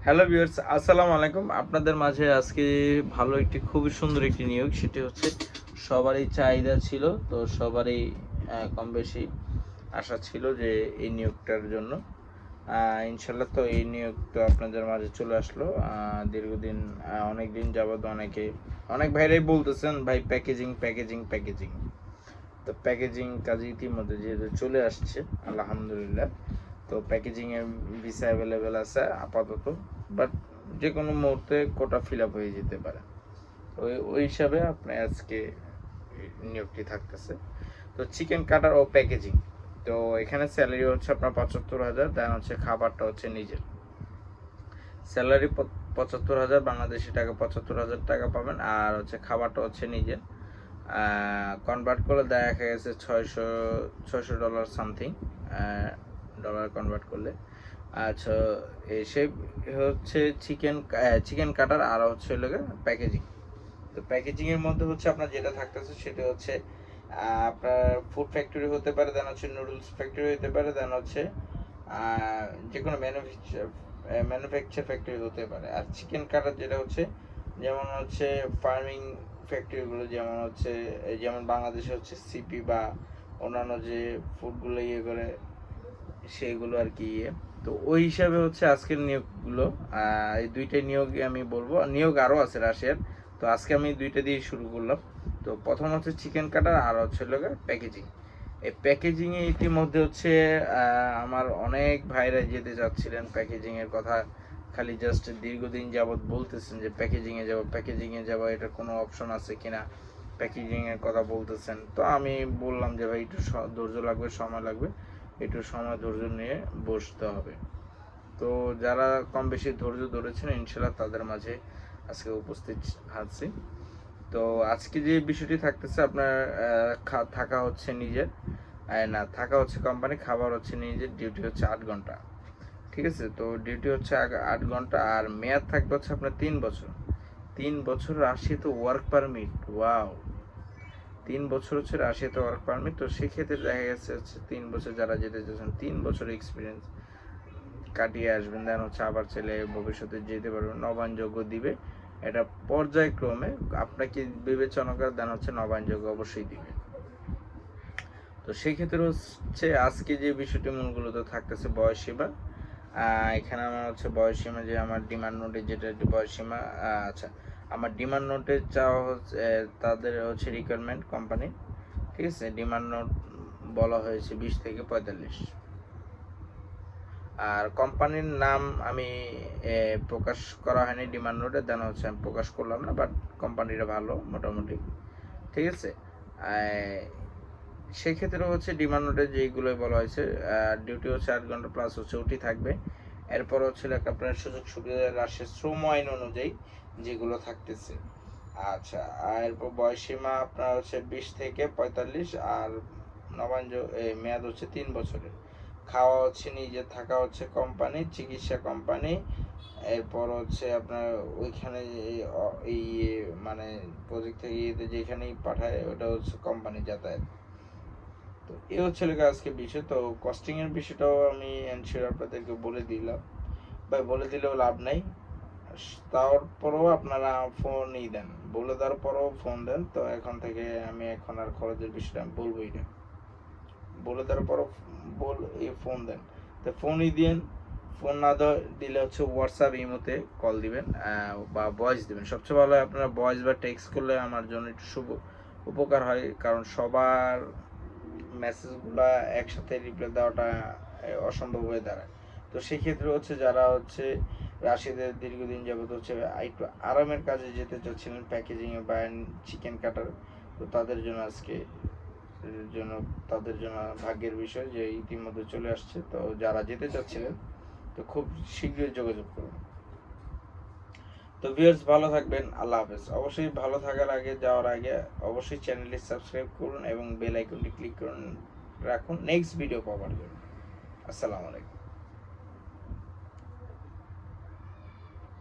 Hello viewers, আসসালামু আলাইকুম। আপনাদের মাঝে আজকে ভালো একটি খুবই সুন্দর একটি নিয়োগ, সেটি হচ্ছে সবারই চাহিদা ছিল। তো সবারই কম বেশি আশা ছিল যে এই নিয়োগটার জন্য ইনশাল্লাহ তো এই নিয়োগ তো আপনাদের মাঝে চলে আসলো। দীর্ঘদিন অনেক দিন যাবত অনেক ভাইরাই বলতেছেন ভাই প্যাকেজিং প্যাকেজিং প্যাকেজিং। তো প্যাকেজিং কাজ ইতিমধ্যে যেহেতু চলে আসছে আলহামদুলিল্লাহ, তো প্যাকেজিং এর ভিসা অ্যাভেলেবেল আছে আপাতত, বাট যে কোনো মুহূর্তে কোটা ফিল আপ হয়ে যেতে পারে। ওই হিসাবে আপনি আজকে নিয়োগটি থাকতেছে। তো চিকেন কাটার ও প্যাকেজিং, তো এখানে স্যালারি হচ্ছে আপনার ৭৫,০০০, দেন হচ্ছে খাবারটা হচ্ছে নিজের। স্যালারি ৭৫,০০০ বাংলাদেশি টাকা, ৭৫,০০০ টাকা পাবেন, আর হচ্ছে খাবারটা হচ্ছে নিজের। কনভার্ট করলে দেখা গেছে $৬০০ সামথিং, ডলার কনভার্ট করলে। আচ্ছা, সে হচ্ছে চিকেন কাটার আর হচ্ছে লোকে প্যাকেজিং। তো প্যাকেজিং এর মধ্যে হচ্ছে আপনার যেটা থাকতেছে সেটা হচ্ছে আপনার ফুড ফ্যাক্টরি হতে পারে, দেন হচ্ছে নুডলস ফ্যাক্টরি হতে পারে, দেন হচ্ছে যে কোনো ম্যানুফ্যাকচার ফ্যাক্টরি হতে পারে। আর চিকেন কাটার যেটা হচ্ছে যেমন হচ্ছে ফার্মিং ফ্যাক্টরিগুলো, যেমন বাংলাদেশে হচ্ছে সিপি বা অন্যান্য যে ফুডগুলো করে সেইগুলো আর কি তো ওই হিসাবে হচ্ছে আজকের নিয়োগগুলো। এই দুইটাই নিয়োগই আমি বলবো, নিয়োগ আরও আছে রাশিয়ার। তো আজকে আমি দুইটা দিয়ে শুরু করলাম। তো প্রথম হচ্ছে চিকেন কাটার, আর হচ্ছে লোক প্যাকেজিং। এই প্যাকেজিংয়ে ইতিমধ্যে হচ্ছে আমার অনেক ভাইরা যেতে চাচ্ছিলেন প্যাকেজিংয়ের কথা, খালি জাস্ট দীর্ঘদিন যাবৎ বলতেছেন যে প্যাকেজিংয়ে যাব, এটার কোনো অপশন আছে কিনা, প্যাকেজিংয়ের কথা বলতেছেন। তো আমি বললাম যে ভাই একটু ধৈর্য লাগবে, সময় লাগবে, একটু সময় ধৈর্য নিয়ে বসতে হবে। তো যারা কম বেশি ধৈর্য ধরেছেন ইনশাল্লাহ তাদের মাঝে আজকে উপস্থিত আছি। তো আজকে যে বিষয়টি থাকতেছে আপনার থাকা হচ্ছে নিজের, না থাকা হচ্ছে কোম্পানি, খাবার হচ্ছে নিজের, ডিউটি হচ্ছে ৮ ঘন্টা। ঠিক আছে, তো ডিউটি হচ্ছে ৮ ঘন্টা, আর মেয়াদ থাকবে হচ্ছে আপনার ৩ বছর। ৩ বছর রাশিয়াতে ওয়ার্ক পারমিট, ওয়াও! ৩ বছর হচ্ছে রাশিয়াতে ওয়ার্ক পারমিট। তো সেক্ষেত্রে দেখা গেছে হচ্ছে ৩ বছর যারা যেতে চাচ্ছেন, ৩ বছর এক্সপিরিয়েন্স কাটিয়ে আসবেন, দেন হচ্ছে আবার ছেলে ভবিষ্যতে যেতে পারবেন, নবায়নযোগ্য দিবে। এটা পর্যায়ক্রমে আপনাকে বিবেচনা করে দেন হচ্ছে নবায়নযোগ্য অবশ্যই দিবে। তো সেই ক্ষেত্রে হচ্ছে আজকে যে বিষয়টি মূলগুলোতে থাকতেছে বয়সসীমা। এখানে আমার হচ্ছে বয়সসীমা, যে আমার ডিমান্ড নোটে যেটা বয়সসীমা, আচ্ছা আমার ডিমান্ড নোটে চাওয়া হচ্ছে তাদের হচ্ছে রিকোয়ারমেন্ট কোম্পানি, ঠিক আছে, ডিমান্ড নোট বলা হয়েছে 20 থেকে 45। আর কোম্পানির নাম আমি প্রকাশ করা হয়নি ডিমান্ড নোটে, দেন হচ্ছে আমি প্রকাশ করলাম না, বাট কোম্পানিটা ভালো মোটামুটি, ঠিক আছে। সেক্ষেত্রে হচ্ছে ডিমান্ড নোটে যেইগুলোই বলা হয়েছে, ডিউটি হচ্ছে ৮ ঘন্টা প্লাস হচ্ছে ওটি থাকবে। এরপর হচ্ছে আপনার সুযোগ সুবিধা রাষ্ট্রের শ্রম আইন অনুযায়ী যেগুলো থাকতেছে। আচ্ছা, আর এরপর বয়সসীমা আপনার হচ্ছে 20 থেকে 45, আর মেয়াদ হচ্ছে 3 বছরের। খাওয়া হচ্ছে নিজে, থাকা হচ্ছে কোম্পানি, চিকিৎসা কোম্পানি। এরপর হচ্ছে আপনার ওইখানে এই মানে প্রজেক্ট থেকে যেখানেই পাঠায় ওটা হচ্ছে কোম্পানি যাতায়াত। তো এ হচ্ছে আজকে বিষয়। তো কস্টিং এর বিষয়টাও আমি এনশিওর আপনাদেরকে বলে দিলাম, বা বলে দিলেও লাভ নাই, তারপরেও আপনারা ফোনই দেন, বলে দেওয়ার পরেও ফোন দেন। তো এখন থেকে আমি এখন আর খরচের বিষয়টা আমি বলবোই না, বলে দেওয়ার পরও ফোন দেন। তো ফোনই দিন, ফোন না দিলে হচ্ছে হোয়াটসঅ্যাপ ইমোতে কল দিবেন বা ভয়েস দিবেন। সবচেয়ে ভালো হয় আপনারা ভয়েস বা টেক্সট করলে আমার জন্য একটু উপকার হয়, কারণ সবার মেসেজগুলো একসাথে রিপ্লাই দেওয়াটা অসম্ভব হয়ে দাঁড়ায়। তো সেক্ষেত্রে হচ্ছে যারা হচ্ছে রাশিয়াতে দীর্ঘদিন যাবত হচ্ছে একটু আরামের কাজে যেতে চাচ্ছিলেন প্যাকেজিংয়ে বা চিকেন কাটার, তো তাদের জন্য ভাগ্যের বিষয় যে ইতিমধ্যে চলে আসছে। তো যারা যেতে চাচ্ছিলেন তো খুব শীঘ্রই যোগাযোগ করুন। তো ভিউয়ার্স, ভালো থাকবেন, আল্লাহ হাফেজ। অবশ্যই ভালো থাকার আগে, যাওয়ার আগে অবশ্যই চ্যানেলটি সাবস্ক্রাইব করুন এবং বেল আইকনটি ক্লিক করুন রাখুন নেক্সট ভিডিও পাওয়ার জন্য। আসসালামু আলাইকুম।